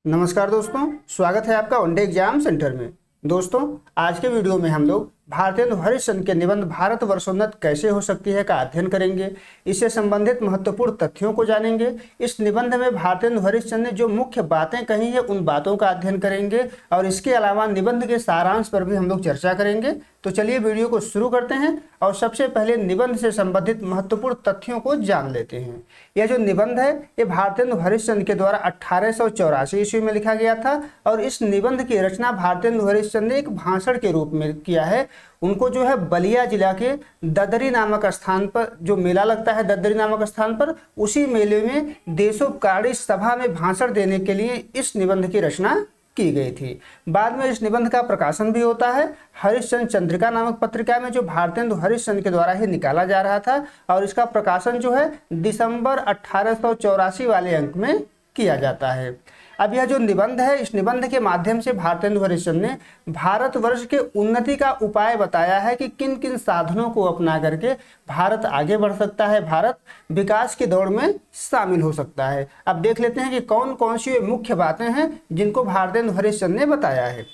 नमस्कार दोस्तों, स्वागत है आपका वनडे एग्जाम सेंटर में। दोस्तों, आज के वीडियो में हम लोग भारतेंदु हरिश्चंद्र के निबंध भारत वर्षोन्नत कैसे हो सकती है का अध्ययन करेंगे। इससे संबंधित महत्वपूर्ण तथ्यों को जानेंगे। इस निबंध में भारतेंदु हरिश्चंद्र ने जो मुख्य बातें कही है उन बातों का अध्ययन करेंगे और इसके अलावा निबंध के सारांश पर भी हम लोग चर्चा करेंगे। तो चलिए वीडियो को शुरू करते हैं और सबसे पहले निबंध से संबंधित महत्वपूर्ण तथ्यों को जान लेते हैं। यह जो निबंध है ये भारतेंदु हरिश्चंद्र के द्वारा 1884 ईस्वी में लिखा गया था और इस निबंध की रचना भारतेंदु हरिश्चंद्र ने एक भाषण के रूप में किया है। उनको जो है बलिया जिला के ददरी नामक स्थान पर जो मेला लगता है, ददरी नामक स्थान पर, उसी मेले में देशोपकारी सभा में भाषण देने के लिए इस निबंध की रचना की गई थी। बाद में इस निबंध का प्रकाशन भी होता है हरिश्चंद्र चंद्रिका नामक पत्रिका में, जो भारतेंदु हरिश्चंद्र के द्वारा ही निकाला जा रहा था और इसका प्रकाशन जो है दिसंबर 1884 वाले अंक में किया जाता है। अब यह जो निबंध है, इस निबंध के माध्यम से भारतेंदु हरिश्चंद्र ने भारतवर्ष के उन्नति का उपाय बताया है कि किन किन साधनों को अपना करके भारत आगे बढ़ सकता है, भारत विकास की दौड़ में शामिल हो सकता है। अब देख लेते हैं कि कौन कौन सी मुख्य बातें हैं जिनको भारतेंदु हरिश्चंद्र ने बताया है।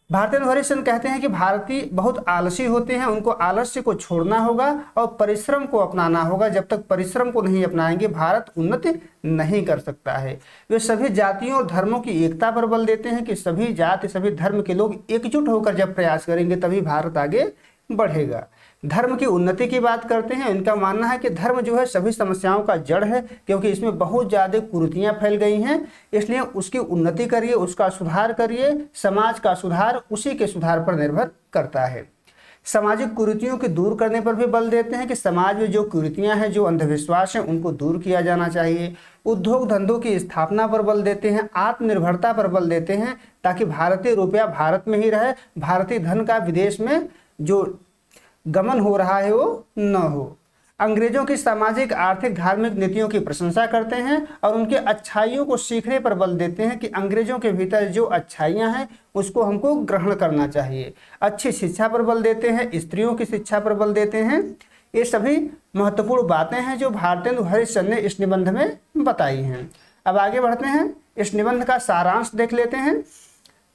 भारतेंदु हरिश्चंद्र कहते हैं कि भारतीय बहुत आलसी होते हैं, उनको आलस्य को छोड़ना होगा और परिश्रम को अपनाना होगा। जब तक परिश्रम को नहीं अपनाएंगे भारत उन्नति नहीं कर सकता है। वे सभी जातियों और धर्मों की एकता पर बल देते हैं कि सभी जाति सभी धर्म के लोग एकजुट होकर जब प्रयास करेंगे तभी भारत आगे बढ़ेगा। धर्म की उन्नति की बात करते हैं। इनका मानना है कि धर्म जो है सभी समस्याओं का जड़ है, क्योंकि इसमें बहुत ज़्यादा कुरीतियाँ फैल गई हैं, इसलिए उसकी उन्नति करिए, उसका सुधार करिए। समाज का सुधार उसी के सुधार पर निर्भर करता है। सामाजिक कुरीतियों को दूर करने पर भी बल देते हैं कि समाज में जो कुरीतियाँ हैं, जो अंधविश्वास हैं, उनको दूर किया जाना चाहिए। उद्योग धंधों की स्थापना पर बल देते हैं, आत्मनिर्भरता पर बल देते हैं ताकि भारतीय रुपया भारत में ही रहे, भारतीय धन का विदेश में जो गमन हो रहा है वो न हो। अंग्रेजों की सामाजिक आर्थिक धार्मिक नीतियों की प्रशंसा करते हैं और उनके अच्छाइयों को सीखने पर बल देते हैं कि अंग्रेजों के भीतर जो अच्छाइयाँ हैं उसको हमको ग्रहण करना चाहिए। अच्छी शिक्षा पर बल देते हैं, स्त्रियों की शिक्षा पर बल देते हैं। ये सभी महत्वपूर्ण बातें हैं जो भारतेंदु हरिश्चंद्र ने इस निबंध में बताई हैं। अब आगे बढ़ते हैं, इस निबंध का सारांश देख लेते हैं।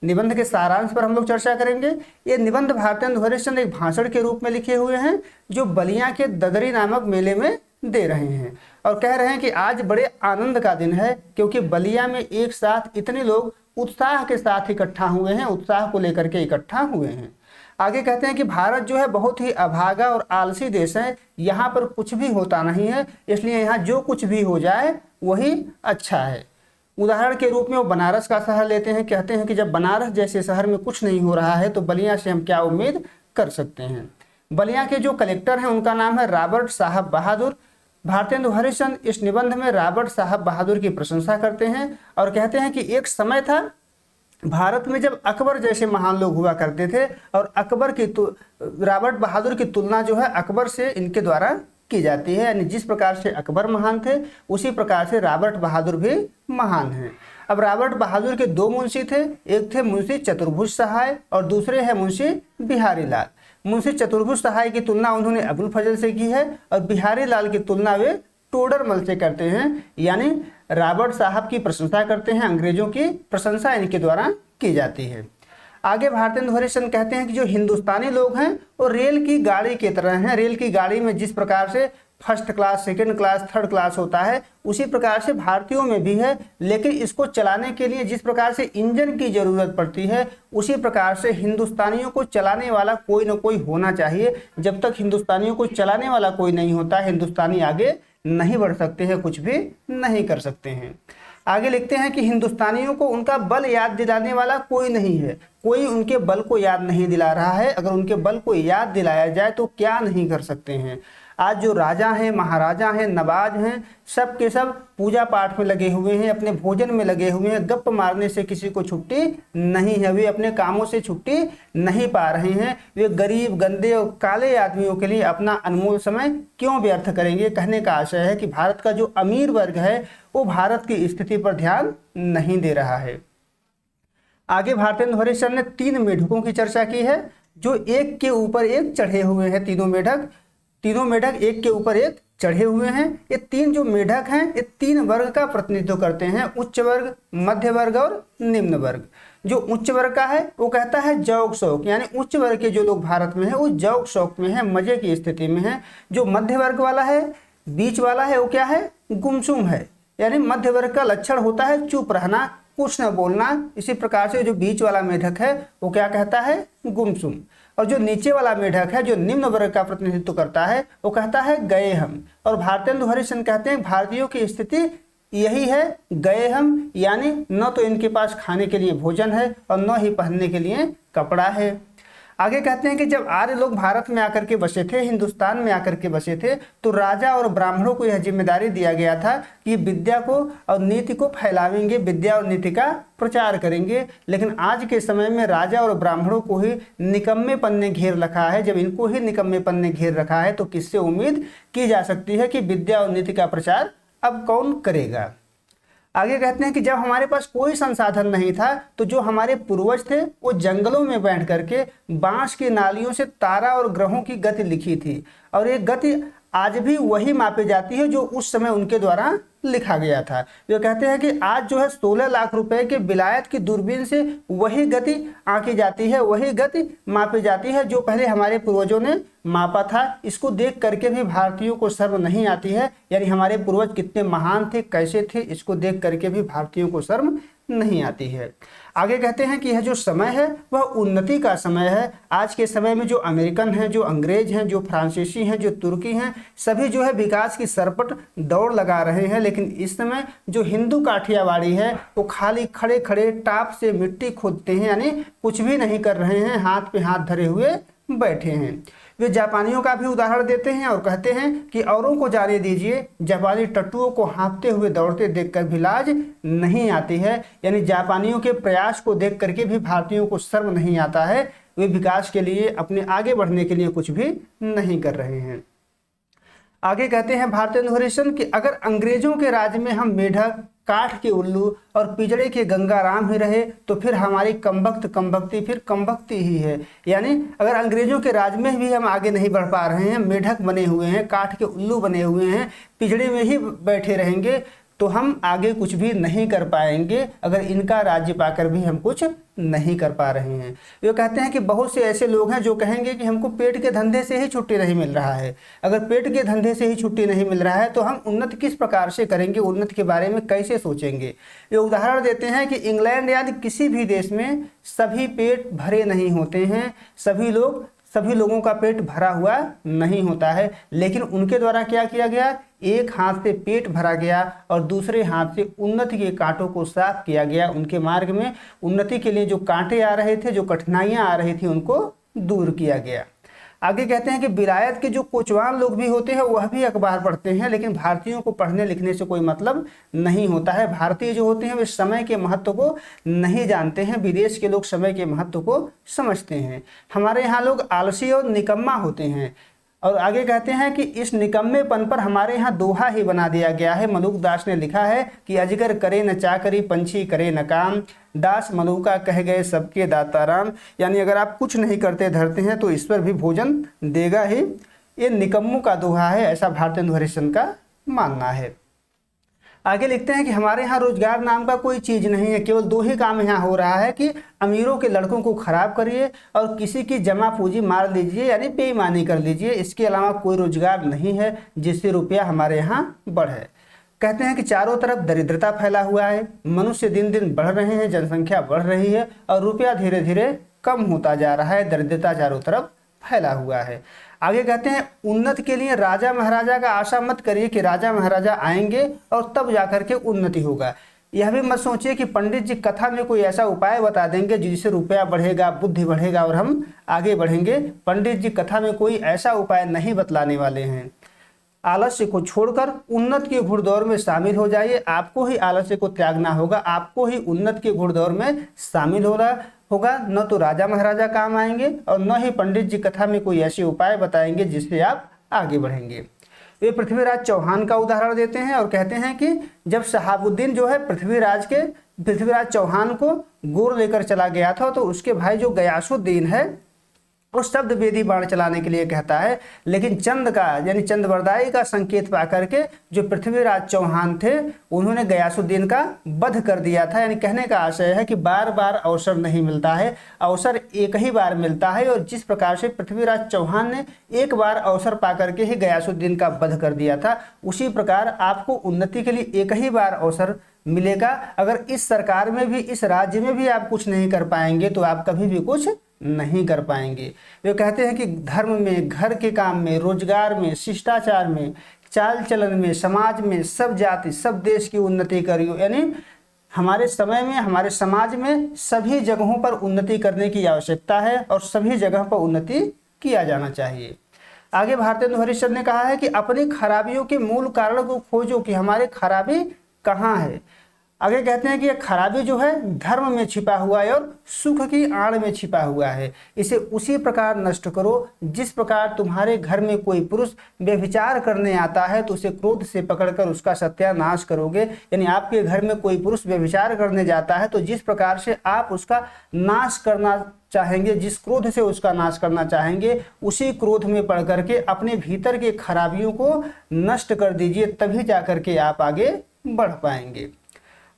निबंध के सारांश पर हम लोग चर्चा करेंगे। ये निबंध भारतेंदु हरिश्चंद्र एक भाषण के रूप में लिखे हुए हैं जो बलिया के ददरी नामक मेले में दे रहे हैं और कह रहे हैं कि आज बड़े आनंद का दिन है, क्योंकि बलिया में एक साथ इतने लोग उत्साह के साथ इकट्ठा हुए हैं, उत्साह को लेकर के इकट्ठा हुए हैं। आगे कहते हैं कि भारत जो है बहुत ही अभागा और आलसी देश है, यहाँ पर कुछ भी होता नहीं है, इसलिए यहाँ जो कुछ भी हो जाए वही अच्छा है। उदाहरण के रूप में वो बनारस का शहर लेते हैं। कहते हैं कि जब बनारस जैसे शहर में कुछ नहीं हो रहा है तो बलिया से हम क्या उम्मीद कर सकते हैं। बलिया के जो कलेक्टर हैं उनका नाम है रॉबर्ट साहब बहादुर। भारतेंदु हरिश्चंद्र इस निबंध में रॉबर्ट साहब बहादुर की प्रशंसा करते हैं और कहते हैं कि एक समय था भारत में जब अकबर जैसे महान लोग हुआ करते थे और रॉबर्ट बहादुर की तुलना जो है अकबर से इनके द्वारा की जाती है। यानी जिस प्रकार से अकबर महान थे उसी प्रकार से रॉबर्ट बहादुर भी महान हैं। अब रॉबर्ट बहादुर के दो मुंशी थे, एक थे मुंशी चतुर्भुज सहाय और दूसरे हैं मुंशी बिहारी लाल। मुंशी चतुर्भुज सहाय की तुलना उन्होंने अबुल फजल से की है और बिहारी लाल की तुलना वे टोडरमल से करते हैं। यानी रॉबर्ट साहब की प्रशंसा करते हैं, अंग्रेजों की प्रशंसा इनके द्वारा की जाती है। आगे भारतेंदु हरिश्चंद्र कहते हैं कि जो हिंदुस्तानी लोग हैं वो रेल की गाड़ी की तरह हैं। रेल की गाड़ी में जिस प्रकार से first class, second class, third class होता है उसी प्रकार से भारतीयों में भी है, लेकिन इसको चलाने के लिए जिस प्रकार से इंजन की जरूरत पड़ती है उसी प्रकार से हिंदुस्तानियों को चलाने वाला कोई ना कोई होना चाहिए। जब तक हिंदुस्तानियों को चलाने वाला कोई नहीं होता हिंदुस्तानी आगे नहीं बढ़ सकते हैं, कुछ भी नहीं कर सकते हैं। आगे लिखते हैं कि हिंदुस्तानियों को उनका बल याद दिलाने वाला कोई नहीं है, कोई उनके बल को याद नहीं दिला रहा है। अगर उनके बल को याद दिलाया जाए तो क्या नहीं कर सकते हैं। आज जो राजा हैं, महाराजा हैं, नवाब हैं, सब के सब पूजा पाठ में लगे हुए हैं, अपने भोजन में लगे हुए हैं। गप मारने से किसी को छुट्टी नहीं है, वे अपने कामों से छुट्टी नहीं पा रहे हैं। वे गरीब, गंदे और काले आदमियों के लिए अपना अनमोल समय क्यों व्यर्थ करेंगे। कहने का आशय है कि भारत का जो अमीर वर्ग है वो भारत की स्थिति पर ध्यान नहीं दे रहा है। आगे भारतेंदु हरिश्चंद्र ने 3 मेढकों की चर्चा की है जो एक के ऊपर एक चढ़े हुए हैं। तीनों मेढक एक के ऊपर एक चढ़े हुए हैं। ये तीन जो मेढक हैं ये तीन वर्ग का प्रतिनिधित्व करते हैं, उच्च वर्ग, मध्य वर्ग और निम्न वर्ग। जो उच्च वर्ग का है वो कहता है जौक शौक, यानी उच्च वर्ग के जो लोग भारत में है वो जौक शौक में है, मजे की स्थिति में है। जो मध्य वर्ग वाला है, बीच वाला है, वो क्या है, गुमसुम है, यानी मध्य वर्ग का लक्षण होता है चुप रहना, कुछ न बोलना। इसी प्रकार से जो बीच वाला मेढक है वो क्या कहता है, गुमसुम। और जो नीचे वाला मेढक है जो निम्न वर्ग का प्रतिनिधित्व करता है वो कहता है गए हम। और भारतेंदु हरिश्चंद्र कहते हैं भारतीयों की स्थिति यही है, गए हम, यानी न तो इनके पास खाने के लिए भोजन है और न ही पहनने के लिए कपड़ा है। आगे कहते हैं कि जब आर्य लोग भारत में आकर के बसे थे, हिंदुस्तान में आकर के बसे थे, तो राजा और ब्राह्मणों को यह जिम्मेदारी दिया गया था कि विद्या को और नीति को फैलावेंगे, विद्या और नीति का प्रचार करेंगे। लेकिन आज के समय में राजा और ब्राह्मणों को ही निकम्मेपन ने घेर रखा है। जब इनको ही निकम्मेपन ने घेर रखा है तो किससे उम्मीद की जा सकती है कि विद्या और नीति का प्रचार अब कौन करेगा। आगे कहते हैं कि जब हमारे पास कोई संसाधन नहीं था तो जो हमारे पूर्वज थे वो जंगलों में बैठ करके बांस की नालियों से तारा और ग्रहों की गति लिखी थी, और ये गति आज भी वही मापी जाती है जो उस समय उनके द्वारा लिखा गया था। वे कहते हैं कि आज जो है 16 लाख रुपए के विलायत की दूरबीन से वही गति आंकी जाती है, वही गति मापी जाती है जो पहले हमारे पूर्वजों ने मापा था। इसको देख करके भी भारतीयों को शर्म नहीं आती है, यानी हमारे पूर्वज कितने महान थे, कैसे थे, इसको देख करके भी भारतीयों को शर्म नहीं आती है। आगे कहते हैं कि यह जो समय है वह उन्नति का समय है। आज के समय में जो अमेरिकन हैं, जो अंग्रेज हैं, जो फ्रांसीसी हैं, जो तुर्की हैं, सभी जो है विकास की सरपट दौड़ लगा रहे हैं। लेकिन इस समय जो हिंदू काठियावाड़ी है वो खाली खड़े खड़े टाप से मिट्टी खोदते हैं, यानी कुछ भी नहीं कर रहे हैं, हाथ पे हाथ धरे हुए बैठे हैं। वे जापानियों का भी उदाहरण देते हैं और कहते हैं कि औरों को जाने दीजिए, जापानी टट्टुओं को हाँफते हुए दौड़ते देखकर भी लाज नहीं आती है। यानी जापानियों के प्रयास को देख करके भी भारतीयों को शर्म नहीं आता है। वे विकास के लिए, अपने आगे बढ़ने के लिए कुछ भी नहीं कर रहे हैं। आगे कहते हैं भारतेंदु हरिश्चंद्र कि अगर अंग्रेजों के राज में हम मेढक, काठ के उल्लू और पिजड़े के गंगाराम ही रहे तो फिर हमारी कमबख्ती फिर कमबख्ती ही है। यानी अगर अंग्रेजों के राज में भी हम आगे नहीं बढ़ पा रहे हैं, मेढक बने हुए हैं, काठ के उल्लू बने हुए हैं, पिजड़े में ही बैठे रहेंगे, तो हम आगे कुछ भी नहीं कर पाएंगे अगर इनका राज्य पाकर भी हम कुछ नहीं कर पा रहे हैं। वे कहते हैं कि बहुत से ऐसे लोग हैं जो कहेंगे कि हमको पेट के धंधे से ही छुट्टी नहीं मिल रहा है। अगर पेट के धंधे से ही छुट्टी नहीं मिल रहा है तो हम उन्नति किस प्रकार से करेंगे, उन्नति के बारे में कैसे सोचेंगे। वे उदाहरण देते हैं कि इंग्लैंड या किसी भी देश में सभी पेट भरे नहीं होते हैं, सभी लोगों का पेट भरा हुआ नहीं होता है। लेकिन उनके द्वारा क्या किया गया, एक हाथ से पेट भरा गया और दूसरे हाथ से उन्नति के कांटों को साफ किया गया। उनके मार्ग में उन्नति के लिए जो कांटे आ रहे थे, जो कठिनाइयां आ रही थी, उनको दूर किया गया। आगे कहते हैं कि विलायत के जो कोचवान लोग भी होते हैं वह भी अखबार पढ़ते हैं, लेकिन भारतीयों को पढ़ने लिखने से कोई मतलब नहीं होता है। भारतीय जो होते हैं वे समय के महत्व को नहीं जानते हैं, विदेश के लोग समय के महत्व को समझते हैं। हमारे यहाँ लोग आलसी और निकम्मा होते हैं। और आगे कहते हैं कि इस निकम्मेपन पर हमारे यहाँ दोहा ही बना दिया गया है। मलुक दास ने लिखा है कि अजगर करे न चाकरी, पंछी करे न काम, दास मलुका कह गए सबके दाता राम। यानी अगर आप कुछ नहीं करते धरते हैं तो ईश्वर भी भोजन देगा ही। ये निकम्मों का दोहा है, ऐसा भारतेंदु हरिश्चंद्र का मानना है। आगे लिखते हैं कि हमारे यहाँ रोजगार नाम का कोई चीज नहीं है, केवल दो ही काम यहाँ हो रहा है कि अमीरों के लड़कों को खराब करिए और किसी की जमा पूंजी मार लीजिए, यानी बेईमानी कर लीजिए। इसके अलावा कोई रोजगार नहीं है जिससे रुपया हमारे यहाँ बढ़े। कहते हैं कि चारों तरफ दरिद्रता फैला हुआ है, मनुष्य दिन दिन बढ़ रहे हैं, जनसंख्या बढ़ रही है और रुपया धीरे धीरे कम होता जा रहा है, दरिद्रता चारों तरफ फैला हुआ है। आगे कहते हैं उन्नति के लिए राजा महाराजा का आशा मत करिए कि राजा महाराजा आएंगे और तब जाकर के उन्नति होगा। यह भी मत सोचिए कि पंडित जी कथा में कोई ऐसा उपाय बता देंगे जिससे रुपया बढ़ेगा, बुद्धि बढ़ेगा और हम आगे बढ़ेंगे। पंडित जी कथा में कोई ऐसा उपाय नहीं बतलाने वाले हैं। आलस्य को छोड़कर उन्नति के घुड़दौड़ में शामिल हो जाइए। आपको ही आलस्य को त्यागना होगा, आपको ही उन्नति के घुड़दौड़ में शामिल होगा। न तो राजा महाराजा काम आएंगे और न ही पंडित जी कथा में कोई ऐसे उपाय बताएंगे जिससे आप आगे बढ़ेंगे। वे पृथ्वीराज चौहान का उदाहरण देते हैं और कहते हैं कि जब शहाबुद्दीन जो है पृथ्वीराज चौहान को गोर लेकर चला गया था तो उसके भाई जो गयासुद्दीन है वो शब्द वेदी बाण चलाने के लिए कहता है। लेकिन चंद का यानी चंद्रबरदाई का संकेत पा करके जो पृथ्वीराज चौहान थे उन्होंने गयासुद्दीन का वध कर दिया था। यानी कहने का आशय है कि बार बार अवसर नहीं मिलता है, अवसर एक ही बार मिलता है। और जिस प्रकार से पृथ्वीराज चौहान ने एक बार अवसर पा करके ही गयासुद्दीन का वध कर दिया था, उसी प्रकार आपको उन्नति के लिए एक ही बार अवसर मिलेगा। अगर इस सरकार में भी, इस राज्य में भी आप कुछ नहीं कर पाएंगे तो आप कभी भी कुछ नहीं कर पाएंगे। वे कहते हैं कि धर्म में, घर के काम में, रोजगार में, शिष्टाचार में, चाल चलन में, समाज में, सब जाति सब देश की उन्नति करियो। यानी हमारे समय में, हमारे समाज में सभी जगहों पर उन्नति करने की आवश्यकता है और सभी जगह पर उन्नति किया जाना चाहिए। आगे भारतेंदु हरिश्चंद्र ने कहा है कि अपनी खराबियों के मूल कारण को खोजो कि हमारे खराबी कहाँ है। आगे कहते हैं कि यह खराबी जो है धर्म में छिपा हुआ है और सुख की आड़ में छिपा हुआ है। इसे उसी प्रकार नष्ट करो जिस प्रकार तुम्हारे घर में कोई पुरुष व्यभिचार करने आता है तो उसे क्रोध से पकड़कर उसका सत्यानाश करोगे। यानी आपके घर में कोई पुरुष व्यभिचार करने जाता है तो जिस प्रकार से आप उसका नाश करना चाहेंगे, जिस क्रोध से उसका नाश करना चाहेंगे, उसी क्रोध में पड़ करके अपने भीतर के खराबियों को नष्ट कर दीजिए, तभी जाकर के आप आगे बढ़ पाएंगे।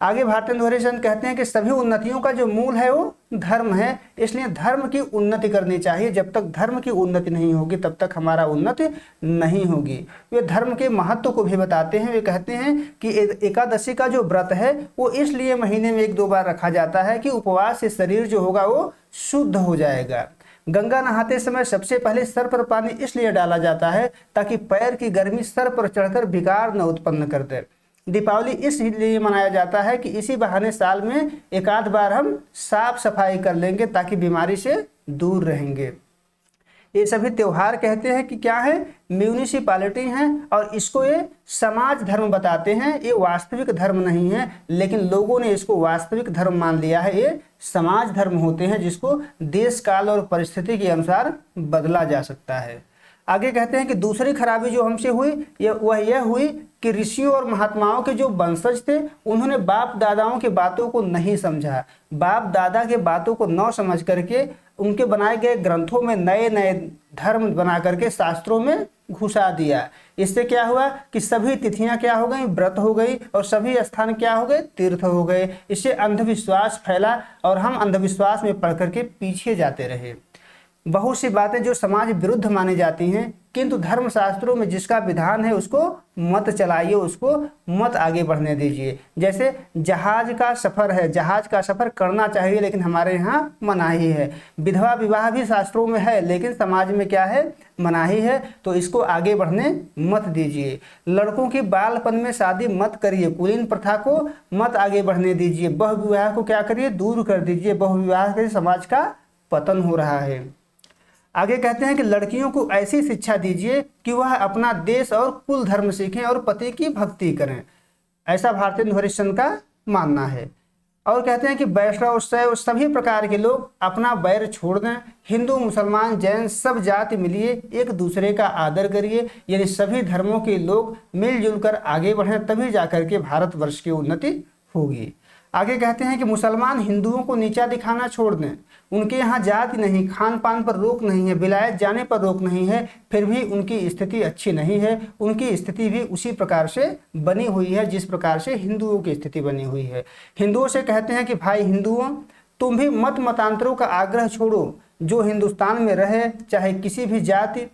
आगे भारतेंदु हरिश्चंद्र कहते हैं कि सभी उन्नतियों का जो मूल है वो धर्म है, इसलिए धर्म की उन्नति करनी चाहिए। जब तक धर्म की उन्नति नहीं होगी तब तक हमारा उन्नति नहीं होगी। वे धर्म के महत्व को भी बताते हैं। वे कहते हैं कि एकादशी का जो व्रत है वो इसलिए महीने में 1-2 बार रखा जाता है कि उपवास से शरीर जो होगा वो शुद्ध हो जाएगा। गंगा नहाते समय सबसे पहले सर पर पानी इसलिए डाला जाता है ताकि पैर की गर्मी सर पर चढ़कर विकार न उत्पन्न कर दे। दीपावली इसलिए मनाया जाता है कि इसी बहाने साल में 1-8 बार हम साफ सफाई कर लेंगे ताकि बीमारी से दूर रहेंगे। ये सभी त्योहार कहते हैं कि क्या है, म्यूनिसिपालिटी हैं और इसको ये समाज धर्म बताते हैं। ये वास्तविक धर्म नहीं है, लेकिन लोगों ने इसको वास्तविक धर्म मान लिया है। ये समाज धर्म होते हैं जिसको देश काल और परिस्थिति के अनुसार बदला जा सकता है। आगे कहते हैं कि दूसरी खराबी जो हमसे हुई वह यह हुई कि ऋषियों और महात्माओं के जो वंशज थे उन्होंने बाप दादाओं की बातों को नहीं समझा। बाप दादा के बातों को न समझ करके उनके बनाए गए ग्रंथों में नए नए धर्म बना करके शास्त्रों में घुसा दिया। इससे क्या हुआ कि सभी तिथियां क्या हो गई, व्रत हो गई, और सभी स्थान क्या हो गए, तीर्थ हो गए। इससे अंधविश्वास फैला और हम अंधविश्वास में पड़ करके पीछे जाते रहे। बहुत सी बातें जो समाज विरुद्ध मानी जाती हैं, किंतु धर्मशास्त्रों में जिसका विधान है उसको मत चलाइए, उसको मत आगे बढ़ने दीजिए। जैसे जहाज का सफ़र है, जहाज का सफ़र करना चाहिए लेकिन हमारे यहाँ मनाही है। विधवा विवाह भी शास्त्रों में है लेकिन समाज में क्या है, मनाही है, तो इसको आगे बढ़ने मत दीजिए। लड़कों की बालपन में शादी मत करिए, कुलीन प्रथा को मत आगे बढ़ने दीजिए। बहुविवाह को क्या करिए, दूर कर दीजिए। बहुविवाह से समाज का पतन हो रहा है। आगे कहते हैं कि लड़कियों को ऐसी शिक्षा दीजिए कि वह अपना देश और कुल धर्म सीखें और पति की भक्ति करें। ऐसा भारतेंदु हरिश्चंद्र का मानना है। और कहते हैं कि वैष्णव शैव सभी प्रकार के लोग अपना बैर छोड़ दें। हिंदू मुसलमान जैन सब जाति मिलिए, एक दूसरे का आदर करिए। यानी सभी धर्मों के लोग मिलजुल कर आगे बढ़ें, तभी जाकर के भारतवर्ष की उन्नति होगी। आगे कहते हैं कि मुसलमान हिंदुओं को नीचा दिखाना छोड़ दें। उनके यहाँ जाति नहीं, खान पान पर रोक नहीं है, विलायत जाने पर रोक नहीं है, फिर भी उनकी स्थिति अच्छी नहीं है। उनकी स्थिति भी उसी प्रकार से बनी हुई है जिस प्रकार से हिंदुओं की स्थिति बनी हुई है। हिंदुओं से कहते हैं कि भाई हिंदुओं, तुम भी मत मतांतरों का आग्रह छोड़ो। जो हिंदुस्तान में रहे, चाहे किसी भी जाति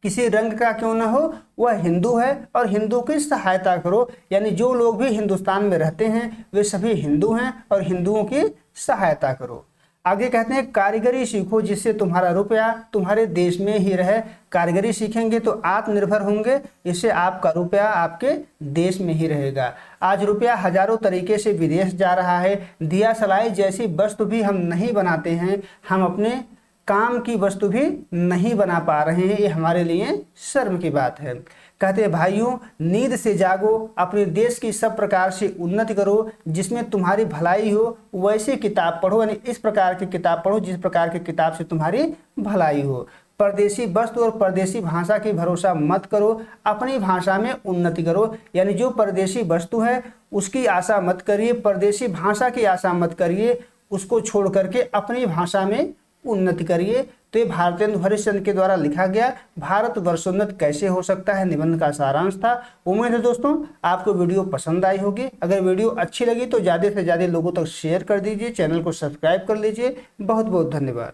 किसी रंग का क्यों न हो, वह हिंदू है और हिंदू की सहायता करो। यानी जो लोग भी हिंदुस्तान में रहते हैं वे सभी हिंदू हैं और हिंदुओं की सहायता करो। आगे कहते हैं कारीगरी सीखो जिससे तुम्हारा रुपया तुम्हारे देश में ही रहे। कारीगरी सीखेंगे तो आत्मनिर्भर होंगे, इससे आपका रुपया आपके देश में ही रहेगा। आज रुपया हजारों तरीके से विदेश जा रहा है। दिया सलाई जैसी वस्तु भी हम नहीं बनाते हैं, हम अपने काम की वस्तु भी नहीं बना पा रहे हैं। ये हमारे लिए शर्म की बात है। कहते हैं भाइयों, नींद से जागो, अपने देश की सब प्रकार से उन्नति करो, जिसमें तुम्हारी भलाई हो वैसी किताब पढ़ो। यानी इस प्रकार की किताब पढ़ो जिस प्रकार की किताब से तुम्हारी भलाई हो। परदेशी वस्तु और परदेशी भाषा की भरोसा मत करो, अपनी भाषा में उन्नति करो। यानी जो परदेशी वस्तु है उसकी आशा मत करिए, परदेशी भाषा की आशा मत करिए, उसको छोड़ करके अपनी भाषा में उन्नति करिए। तो ये भारतेंदु हरिश्चंद्र के द्वारा लिखा गया भारत वर्षोन्नत कैसे हो सकता है निबंध का सारांश था। उम्मीद है दोस्तों आपको वीडियो पसंद आई होगी। अगर वीडियो अच्छी लगी तो ज़्यादा से ज़्यादा लोगों तक शेयर कर दीजिए, चैनल को सब्सक्राइब कर लीजिए। बहुत बहुत धन्यवाद।